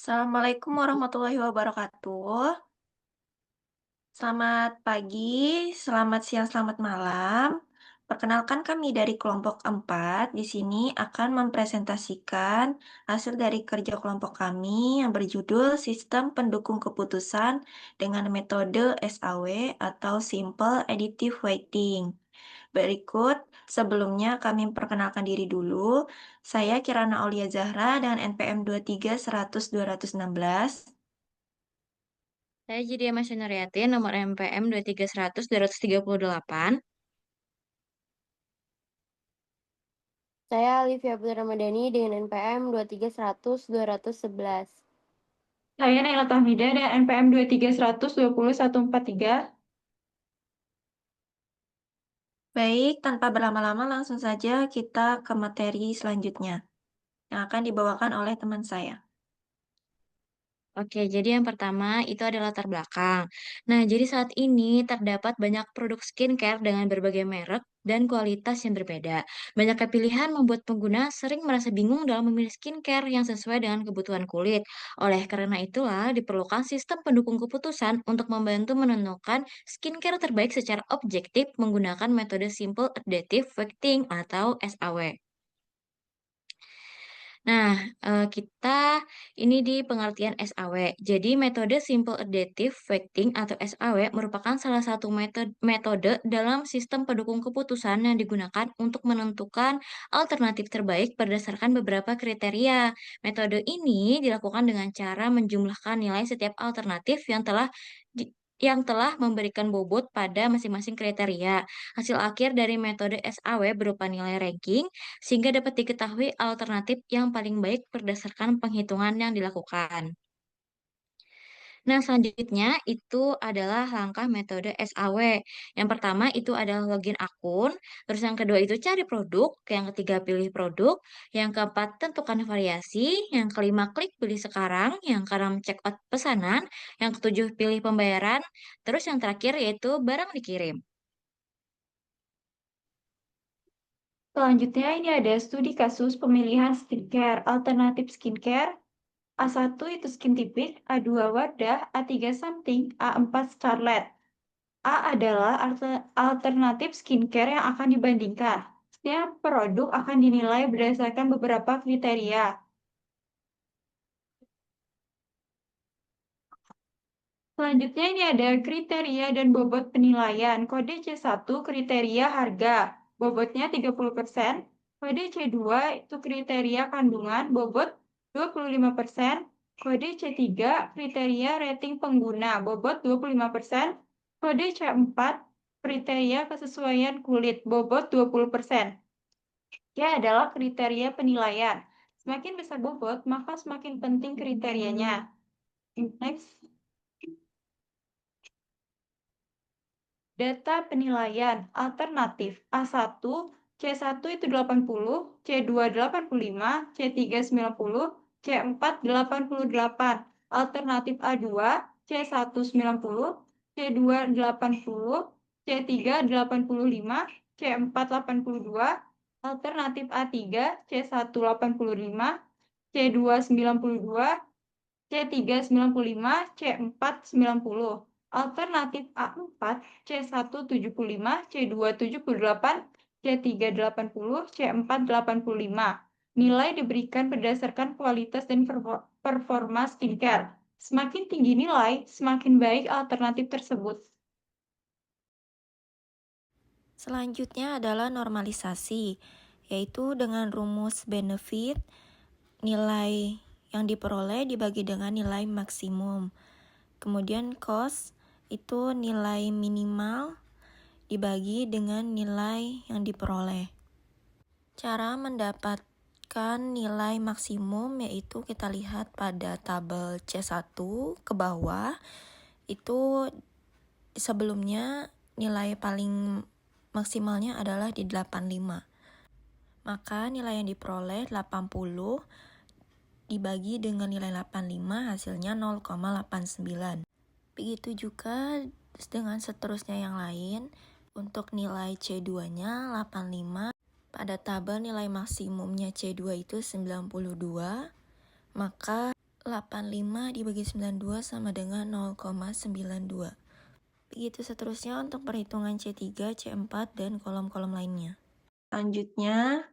Assalamualaikum warahmatullahi wabarakatuh. Selamat pagi, selamat siang, selamat malam. Perkenalkan kami dari kelompok 4 di sini akan mempresentasikan hasil dari kerja kelompok kami yang berjudul Sistem Pendukung Keputusan dengan metode SAW atau Simple Additive Weighting. Berikut, sebelumnya kami perkenalkan diri dulu. Saya Kirana Aulia Zahra dengan NPM 23 100 216. Saya jadi Mas Nuryatin, nomor MPM 23100 238. Saya Alifia Putri Ramadhani dengan NPM 23100 211. Saya Naila Tahmida dengan NPM 23100 20143. Baik, tanpa berlama-lama langsung saja kita ke materi selanjutnya yang akan dibawakan oleh teman saya. Oke, jadi yang pertama itu adalah latar belakang. Nah, jadi saat ini terdapat banyak produk skincare dengan berbagai merek dan kualitas yang berbeda. Banyak pilihan membuat pengguna sering merasa bingung dalam memilih skincare yang sesuai dengan kebutuhan kulit. Oleh karena itulah, diperlukan sistem pendukung keputusan untuk membantu menentukan skincare terbaik secara objektif menggunakan metode Simple Additive Weighting atau SAW. Nah, kita ini di pengertian SAW. Jadi, metode Simple Additive Weighting atau SAW merupakan salah satu metode dalam sistem pendukung keputusan yang digunakan untuk menentukan alternatif terbaik berdasarkan beberapa kriteria. Metode ini dilakukan dengan cara menjumlahkan nilai setiap alternatif di- yang telah memberikan bobot pada masing-masing kriteria. Hasil akhir dari metode SAW berupa nilai ranking sehingga dapat diketahui alternatif yang paling baik berdasarkan penghitungan yang dilakukan. Nah, selanjutnya itu adalah langkah metode SAW. Yang pertama itu adalah login akun, terus yang kedua itu cari produk, yang ketiga pilih produk, yang keempat tentukan variasi, yang kelima klik pilih sekarang, yang keenam check out pesanan, yang ketujuh pilih pembayaran, terus yang terakhir yaitu barang dikirim. Selanjutnya ini ada studi kasus pemilihan skincare, alternatif skincare. A1 itu skin tipik, A2 Wardah, A3 Something, A4 Scarlett. A adalah alternatif skincare yang akan dibandingkan. Setiap produk akan dinilai berdasarkan beberapa kriteria. Selanjutnya ini ada kriteria dan bobot penilaian. Kode C1 kriteria harga, bobotnya 30%. Kode C2 itu kriteria kandungan, bobot 25%. Kode C3 kriteria rating pengguna, bobot 25%. Kode C4 kriteria kesesuaian kulit, bobot 20%. C adalah kriteria penilaian. Semakin besar bobot, maka semakin penting kriterianya. Next. Data penilaian alternatif A1, C1 itu 80, C2 85, C3 90, C4 88. Alternatif A2, C1 90, C2 80, C3 85, C4 82. Alternatif A3, C1 85, C2 92, C3 95, C4 90. Alternatif A4, C1 75, C2 78, C3 80, C4 85. Nilai diberikan berdasarkan kualitas dan performa skincare. Semakin tinggi nilai, semakin baik alternatif tersebut. Selanjutnya adalah normalisasi, yaitu dengan rumus benefit, nilai yang diperoleh dibagi dengan nilai maksimum. Kemudian cost itu nilai minimal dibagi dengan nilai yang diperoleh. Cara mendapatkan nilai maksimum yaitu kita lihat pada tabel C1 ke bawah. Itu sebelumnya nilai paling maksimalnya adalah di 85. Maka nilai yang diperoleh 80 dibagi dengan nilai 85 hasilnya 0,89. Begitu juga dengan seterusnya yang lain. Untuk nilai C2-nya 85. Pada tabel nilai maksimumnya C2 itu 92. Maka 85 dibagi 92 sama dengan 0,92. Begitu seterusnya untuk perhitungan C3, C4, dan kolom-kolom lainnya. Selanjutnya,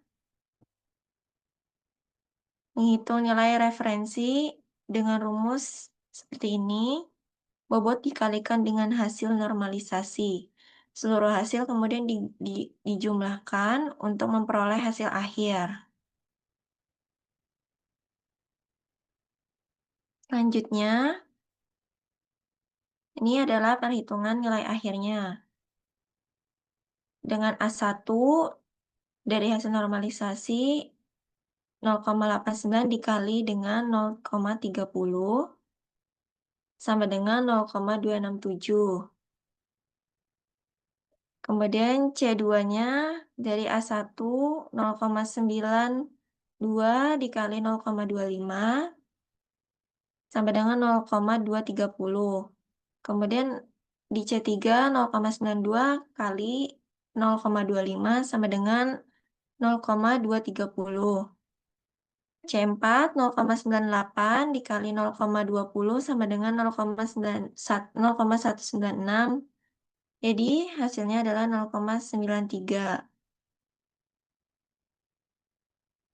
menghitung nilai referensi dengan rumus seperti ini. Bobot dikalikan dengan hasil normalisasi. Seluruh hasil kemudian dijumlahkan untuk memperoleh hasil akhir. Selanjutnya, ini adalah perhitungan nilai akhirnya. Dengan A1 dari hasil normalisasi 0,89 dikali dengan 0,30 sama dengan 0,267. Kemudian C2-nya dari A1 0,92 dikali 0,25 sama dengan 0,230. Kemudian di C3 0,92 kali 0,25 sama dengan 0,230. C4 0,98 dikali 0,20 sama dengan 0,196. Jadi hasilnya adalah 0,93.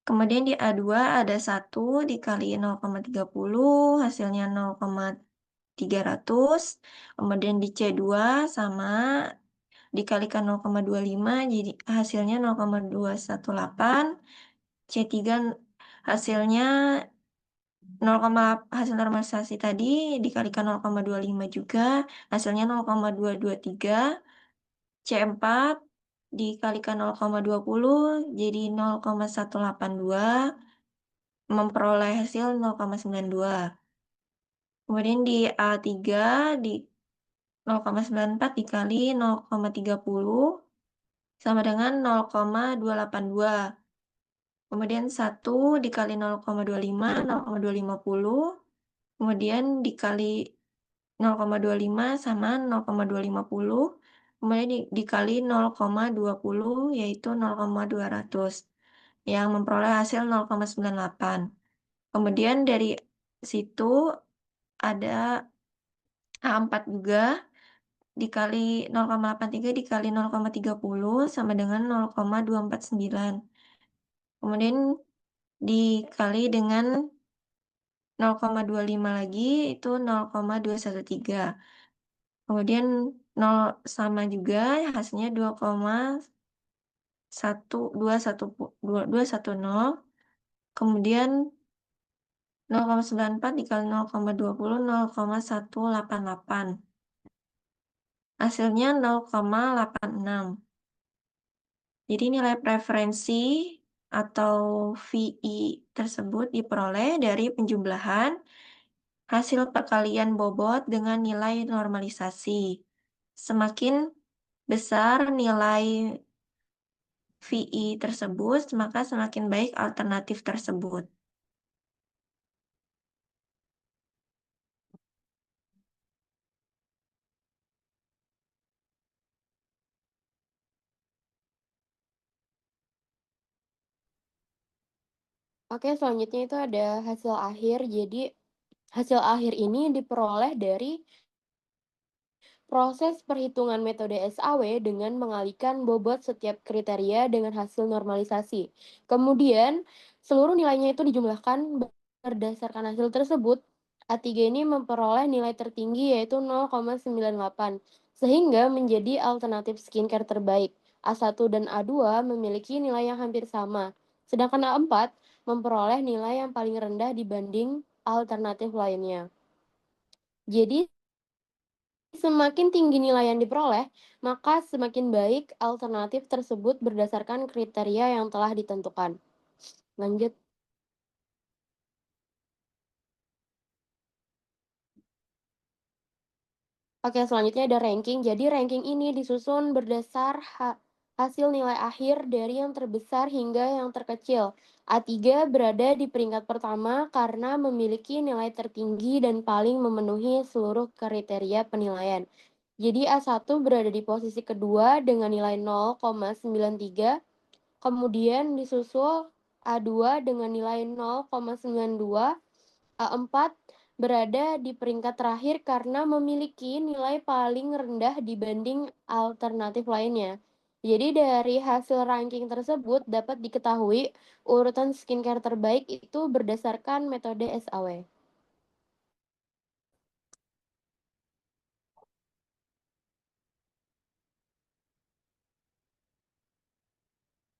Kemudian di A2 ada 1 dikali 0,30, hasilnya 0,300. Kemudian di C2 sama dikalikan 0,25, jadi hasilnya 0,218. C3 hasilnya hasil normalisasi tadi dikalikan 0,25 juga, hasilnya 0,223. C4 dikalikan 0,20 jadi 0,182, memperoleh hasil 0,92. Kemudian di A3 di 0,94 dikali 0,30 sama dengan 0,282. Kemudian 1 dikali 0,25, 0,250. Kemudian dikali 0,25 sama 0,250. Kemudian dikali 0,20 yaitu 0,200 yang memperoleh hasil 0,98. Kemudian dari situ ada A4 juga dikali 0,83 dikali 0,30 sama dengan 0,249. Kemudian dikali dengan 0,25 lagi itu 0,213. Kemudian 0 sama juga hasilnya 2,210. Kemudian 0,94 dikali 0,20 0,188. Hasilnya 0,86. Jadi nilai preferensi atau VI tersebut diperoleh dari penjumlahan hasil perkalian bobot dengan nilai normalisasi. Semakin besar nilai VI tersebut, maka semakin baik alternatif tersebut. Oke, selanjutnya itu ada hasil akhir. Jadi, hasil akhir ini diperoleh dari proses perhitungan metode SAW dengan mengalihkan bobot setiap kriteria dengan hasil normalisasi. Kemudian, seluruh nilainya itu dijumlahkan berdasarkan hasil tersebut. A3 ini memperoleh nilai tertinggi yaitu 0,98, sehingga menjadi alternatif skincare terbaik. A1 dan A2 memiliki nilai yang hampir sama, sedangkan A4 memperoleh nilai yang paling rendah dibanding alternatif lainnya. Jadi, semakin tinggi nilai yang diperoleh, maka semakin baik alternatif tersebut berdasarkan kriteria yang telah ditentukan. Lanjut. Oke, selanjutnya ada ranking. Jadi ranking ini disusun berdasar hasil nilai akhir dari yang terbesar hingga yang terkecil. A3 berada di peringkat pertama karena memiliki nilai tertinggi dan paling memenuhi seluruh kriteria penilaian. Jadi A1 berada di posisi kedua dengan nilai 0,93, kemudian disusul A2 dengan nilai 0,92, A4 berada di peringkat terakhir karena memiliki nilai paling rendah dibanding alternatif lainnya. Jadi dari hasil ranking tersebut dapat diketahui urutan skincare terbaik itu berdasarkan metode SAW.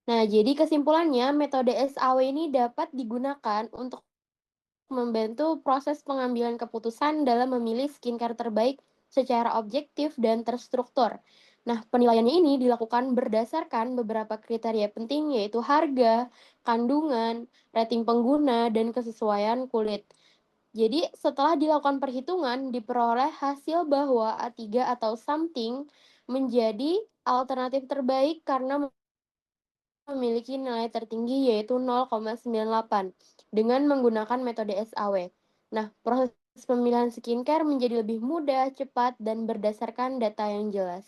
Nah, jadi kesimpulannya metode SAW ini dapat digunakan untuk membantu proses pengambilan keputusan dalam memilih skincare terbaik secara objektif dan terstruktur. Nah, penilaiannya ini dilakukan berdasarkan beberapa kriteria penting yaitu harga, kandungan, rating pengguna, dan kesesuaian kulit. Jadi, setelah dilakukan perhitungan, diperoleh hasil bahwa A3 atau something menjadi alternatif terbaik karena memiliki nilai tertinggi yaitu 0,98 dengan menggunakan metode SAW. Nah, proses pemilihan skincare menjadi lebih mudah, cepat, dan berdasarkan data yang jelas.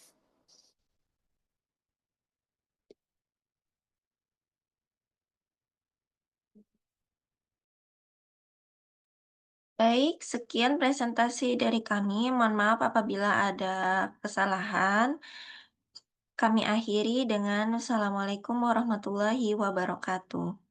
Baik, sekian presentasi dari kami. Mohon maaf apabila ada kesalahan. Kami akhiri dengan Assalamualaikum warahmatullahi wabarakatuh.